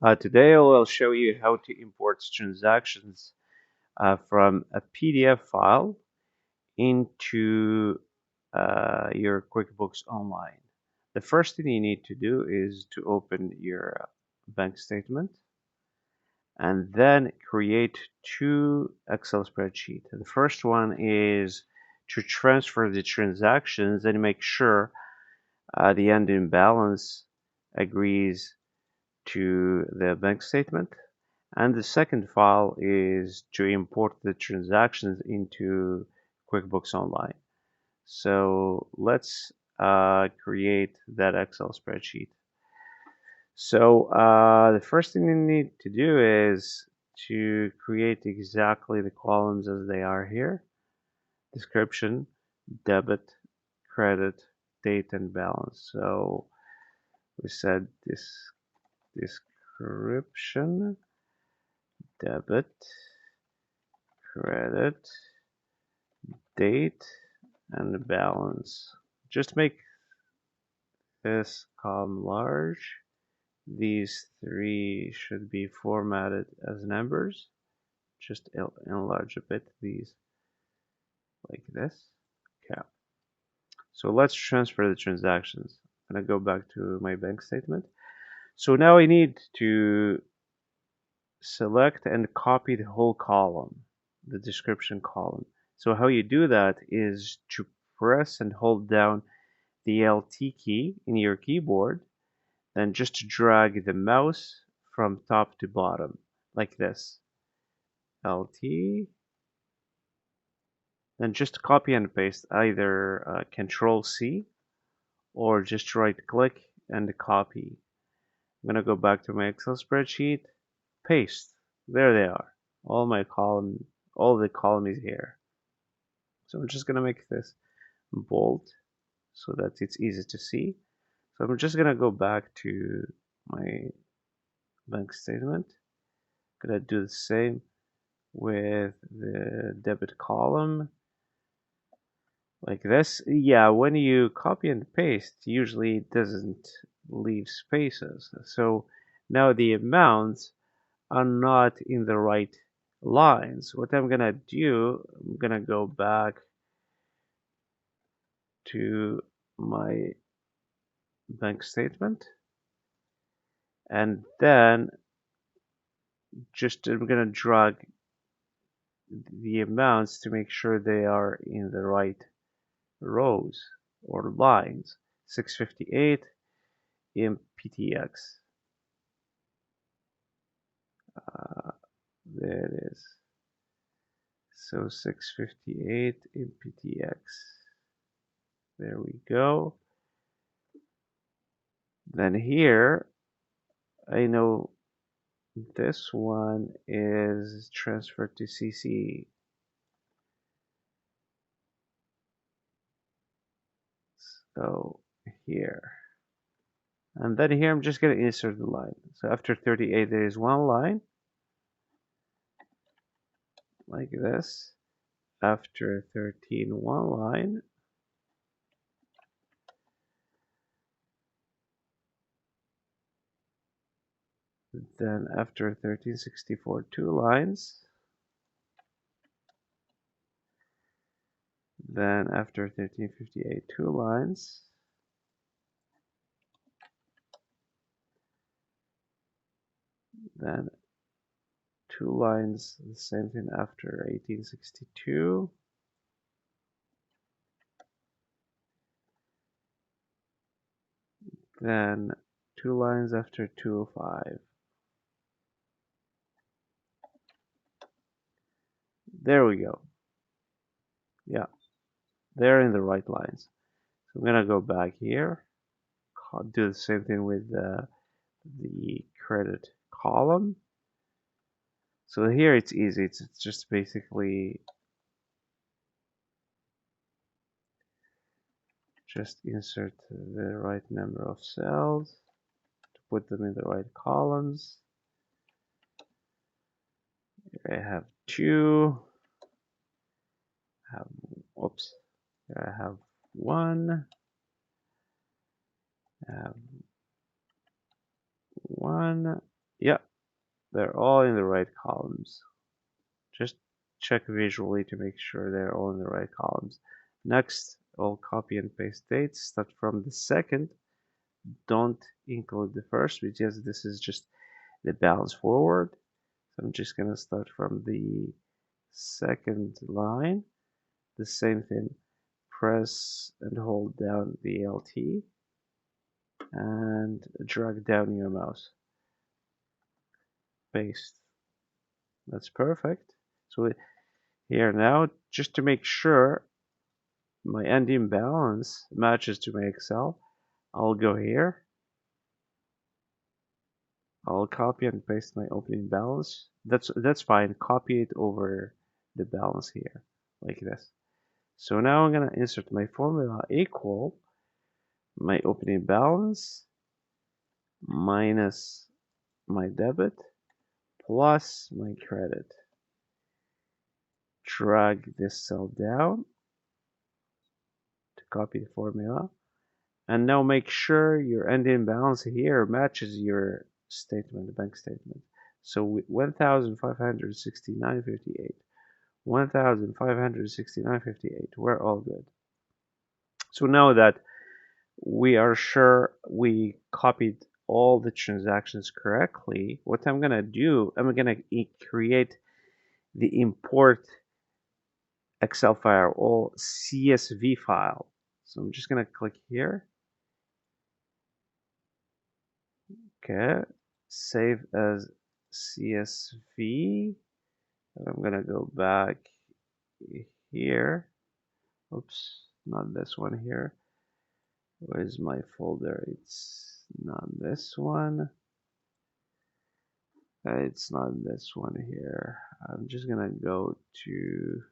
Today I will show you how to import transactions from a PDF file into your QuickBooks Online. The first thing you need to do is to open your bank statement and then create two Excel spreadsheets. The first one is to transfer the transactions and make sure the ending balance agrees to the bank statement. And the second file is to import the transactions into QuickBooks Online. So let's create that Excel spreadsheet. So the first thing you need to do is to create exactly the columns as they are here. Description, debit, credit, date, and balance. So we said this description, debit, credit, date, and balance. Just make this column large. These three should be formatted as numbers. Just enlarge a bit these like this. Okay. So let's transfer the transactions. I'm gonna go back to my bank statement. So now I need to select and copy the whole column, the description column. So how you do that is to press and hold down the Alt key in your keyboard, then just drag the mouse from top to bottom like this. Alt, then just copy and paste, either Control C or just right click and copy. I'm gonna go back to my Excel spreadsheet, paste. There they are. All the column is here. So I'm just gonna make this bold so that it's easy to see. So I'm just gonna go back to my bank statement. Gonna do the same with the debit column like this. Yeah, when you copy and paste, usually it doesn't leave spaces. So now the amounts are not in the right lines. What I'm gonna do, I'm gonna go back to my bank statement and then just I'm gonna drag the amounts to make sure they are in the right rows or lines. 658 in PTX. Uh, there it is. So 658 in PTX. There we go. Then here, I know this one is transferred to CC. So here. And then here I'm just going to insert the line. So after 38 there is one line like this. After 13 one line. Then after 1364 two lines. Then after 1358 two lines. Then two lines, the same thing after 1862. Then two lines after 205. There we go. Yeah, they're in the right lines. So I'm gonna go back here, do the same thing with the credit column. So here it's easy. It's just basically just insert the right number of cells to put them in the right columns. Here I have two. Oops. Here I have one. I have one. Yeah, they're all in the right columns. Just check visually to make sure they're all in the right columns. Next, I'll copy and paste dates. Start from the second. Don't include the first because this is just the balance forward. So I'm just gonna start from the second line. The same thing. Press and hold down the LT and drag down your mouse. Paste. That's perfect. So here now, just to make sure my ending balance matches to my Excel, I'll go here. I'll copy and paste my opening balance. That's fine. Copy it over the balance here, like this. So now I'm gonna insert my formula equal my opening balance minus my debit plus my credit. Drag this cell down to copy the formula. And now make sure your ending balance here matches your statement, bank statement. So 1,569.58, 1,569.58, we're all good. So now that we are sure we copied all the transactions correctly, what I'm gonna do, I'm gonna create the import Excel file or CSV file. So I'm just gonna click here. Okay, save as CSV. And I'm gonna go back here. Oops, not this one here. Where's my folder? It's not this one. It's not this one here. I'm just gonna go to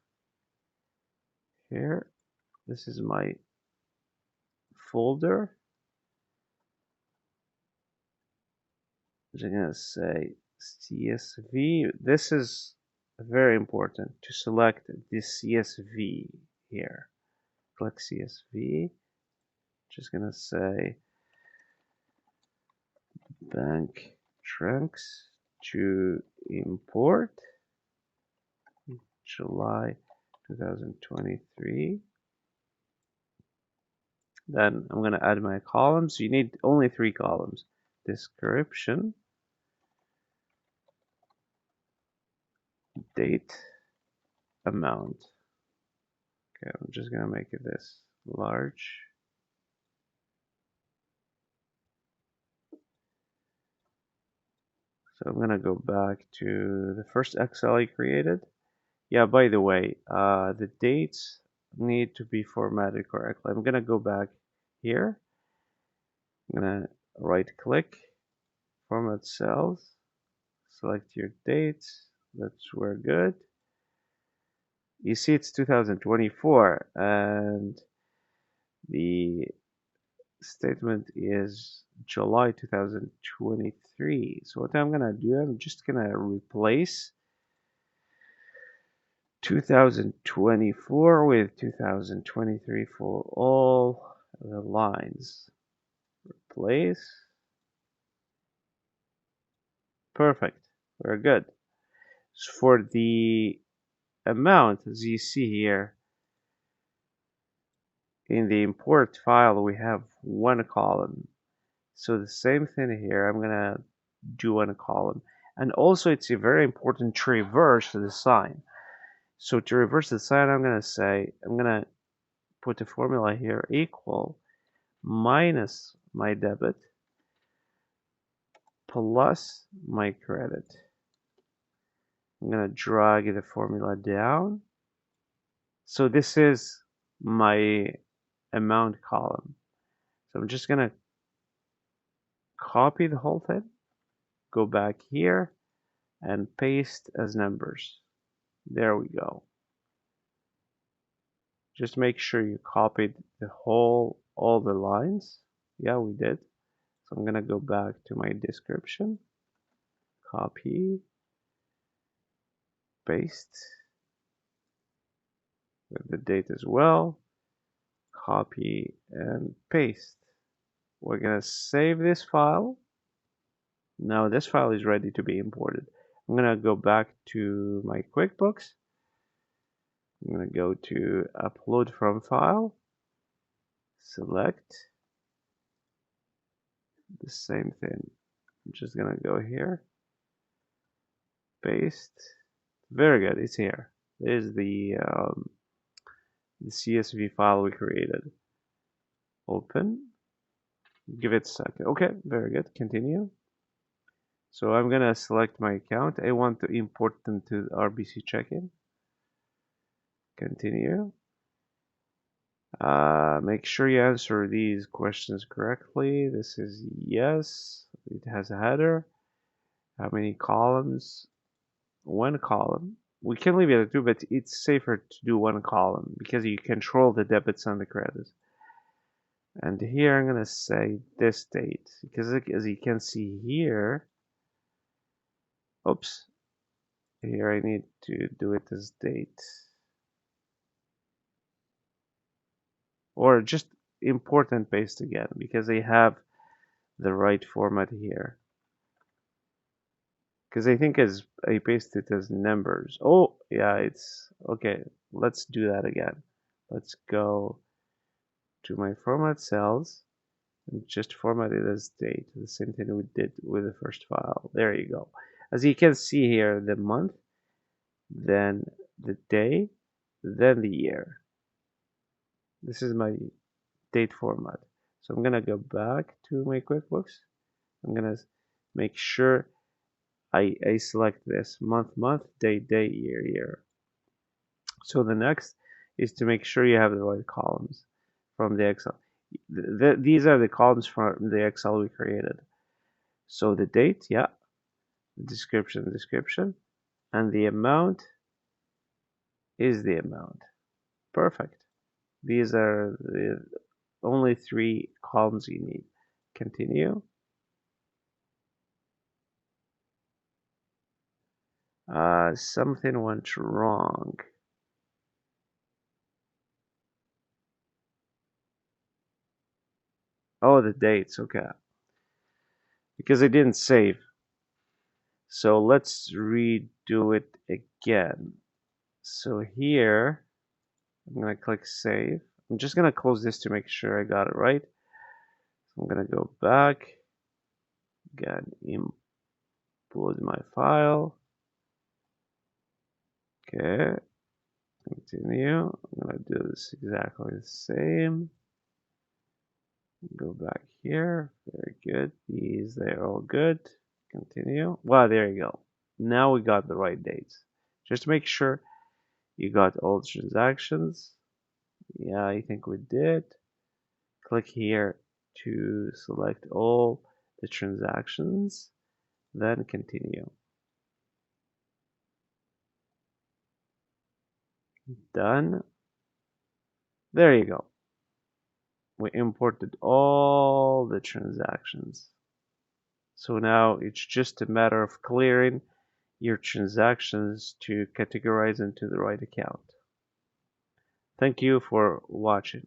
here. This is my folder. I'm just gonna say CSV. This is very important to select the CSV here. Click CSV. Just gonna say bank trunks to import July 2023. Then I'm gonna add my columns. You need only 3 columns. Description, date, amount. Okay, I'm just gonna make it this large. So I'm gonna go back to the first Excel I created. Yeah, by the way, the dates need to be formatted correctly. I'm gonna go back here. I'm gonna right click, format cells, select your dates. That's we're good. You see it's 2024 and the statement is July 2023. So what I'm gonna do, I'm just gonna replace 2024 with 2023 for all the lines. Replace. Perfect. We're good. So for the amount, as you see here, in the import file, we have one column. So the same thing here, I'm gonna do one column. And also it's very important to reverse the sign. So to reverse the sign, I'm gonna put a formula here equal minus my debit plus my credit. I'm gonna drag the formula down. So this is my amount column. So I'm just gonna copy the whole thing, go back here and paste as numbers. There we go. Just make sure you copied all the lines. Yeah, we did. So I'm gonna go back to my description, copy, paste with the date as well, copy and paste. We're gonna save this file Now this file is ready to be imported. I'm gonna go back to my QuickBooks. I'm gonna go to upload from file, select the same thing. I'm just gonna go here, paste. Very good, it's here. There's the CSV file we created. Open, give it a second. Okay, very good, continue. So I'm gonna select my account. I want to import them to RBC check-in. Continue. Make sure you answer these questions correctly. This is yes. It has a header. How many columns? One column. We can leave it at two, but it's safer to do one column because you control the debits and the credits. And here I'm gonna say this date because as you can see here, oops, here I need to do it as date. Or just import and paste again because they have the right format here. Because I think as I paste it as numbers. Oh, yeah, it's okay. Let's do that again. Let's go to my format cells and just format it as date. The same thing we did with the first file. There you go. As you can see here, the month, then the day, then the year. This is my date format. So I'm gonna go back to my QuickBooks. I'm gonna make sure I select this month, day, year. So the next is to make sure you have the right columns from the Excel. These are the columns from the Excel we created. So the date, yeah, description, and the amount is the amount. Perfect. These are the only three columns you need. Continue. Something went wrong. Oh, the dates, okay. Because I didn't save. So let's redo it again. So here, I'm gonna click save. I'm just gonna close this to make sure I got it right. I'm gonna go back, again, import my file. Okay, continue. I'm gonna do this exactly the same. Go back here, very good. These, they're all good. Continue. Well, there you go. Now we got the right dates. Just make sure you got all the transactions. Yeah, I think we did. Click here to select all the transactions, then continue. Done. There you go. We imported all the transactions. So now it's just a matter of clearing your transactions to categorize into the right account. Thank you for watching.